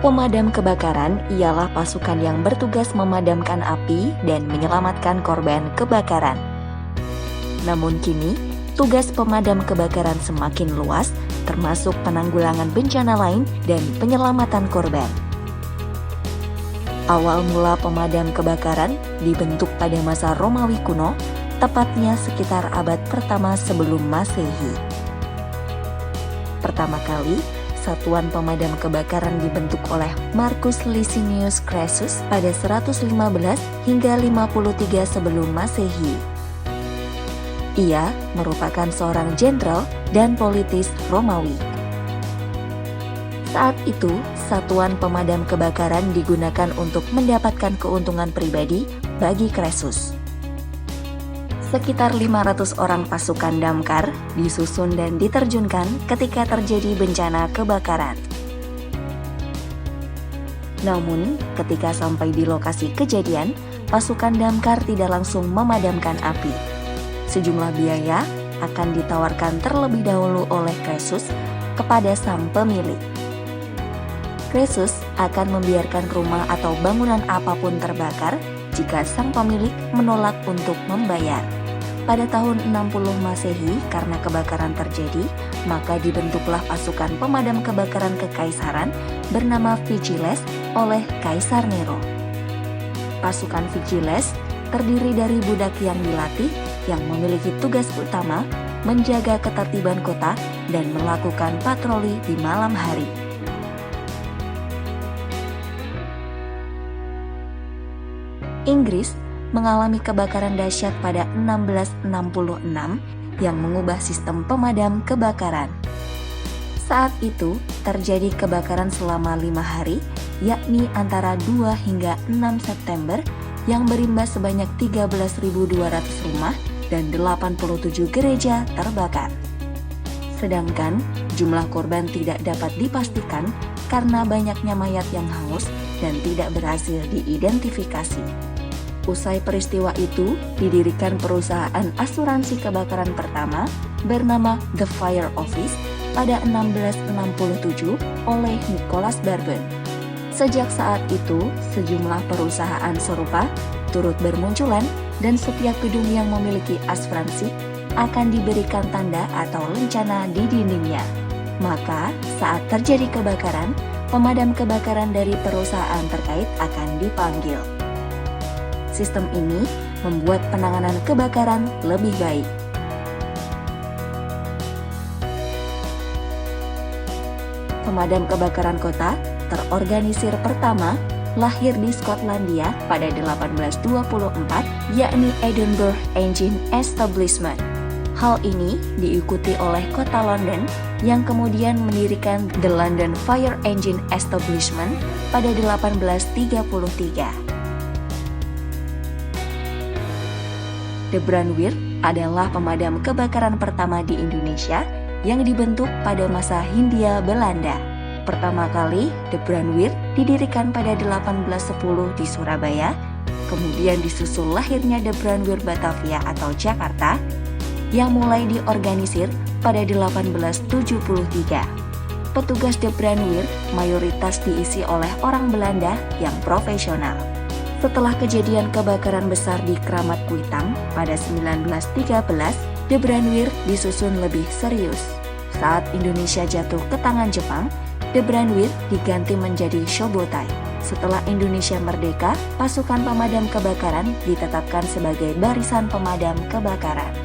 Pemadam kebakaran ialah pasukan yang bertugas memadamkan api dan menyelamatkan korban kebakaran. Namun kini, tugas pemadam kebakaran semakin luas, termasuk penanggulangan bencana lain dan penyelamatan korban. Awal mula pemadam kebakaran dibentuk pada masa Romawi kuno, tepatnya sekitar abad pertama sebelum Masehi. Pertama kali, Satuan Pemadam Kebakaran dibentuk oleh Marcus Licinius Crassus pada 115 hingga 53 sebelum Masehi. Ia merupakan seorang jenderal dan politis Romawi. Saat itu, Satuan Pemadam Kebakaran digunakan untuk mendapatkan keuntungan pribadi bagi Crassus. Sekitar 500 orang pasukan damkar disusun dan diterjunkan ketika terjadi bencana kebakaran. Namun, ketika sampai di lokasi kejadian, pasukan damkar tidak langsung memadamkan api. Sejumlah biaya akan ditawarkan terlebih dahulu oleh Crassus kepada sang pemilik. Crassus akan membiarkan rumah atau bangunan apapun terbakar jika sang pemilik menolak untuk membayar. Pada tahun 60 Masehi, karena kebakaran terjadi, maka dibentuklah pasukan pemadam kebakaran kekaisaran bernama Vigiles oleh Kaisar Nero. Pasukan Vigiles terdiri dari budak yang dilatih yang memiliki tugas utama menjaga ketertiban kota dan melakukan patroli di malam hari. Inggris mengalami kebakaran dahsyat pada 1666 yang mengubah sistem pemadam kebakaran. Saat itu terjadi kebakaran selama 5 hari, yakni antara 2 hingga 6 September yang berimbas sebanyak 13.200 rumah dan 87 gereja terbakar. Sedangkan jumlah korban tidak dapat dipastikan karena banyaknya mayat yang hangus dan tidak berhasil diidentifikasi. Usai peristiwa itu, didirikan perusahaan asuransi kebakaran pertama bernama The Fire Office pada 1667 oleh Nicholas Bourbon. Sejak saat itu, sejumlah perusahaan serupa turut bermunculan dan setiap gedung yang memiliki asuransi akan diberikan tanda atau lencana di dindingnya. Maka, saat terjadi kebakaran, pemadam kebakaran dari perusahaan terkait akan dipanggil. Sistem ini membuat penanganan kebakaran lebih baik. Pemadam kebakaran kota terorganisir pertama lahir di Skotlandia pada 1824, yakni Edinburgh Engine Establishment. Hal ini diikuti oleh kota London yang kemudian mendirikan The London Fire Engine Establishment pada 1833. The Brandweer adalah pemadam kebakaran pertama di Indonesia yang dibentuk pada masa Hindia Belanda. Pertama kali, The Brandweer didirikan pada 1810 di Surabaya, kemudian disusul lahirnya The Brandweer Batavia atau Jakarta, yang mulai diorganisir pada 1873. Petugas The Brandweer mayoritas diisi oleh orang Belanda yang profesional. Setelah kejadian kebakaran besar di Kramat Kuitang pada 1913, The Brandweer disusun lebih serius. Saat Indonesia jatuh ke tangan Jepang, The Brandweer diganti menjadi Shobotai. Setelah Indonesia merdeka, pasukan pemadam kebakaran ditetapkan sebagai barisan pemadam kebakaran.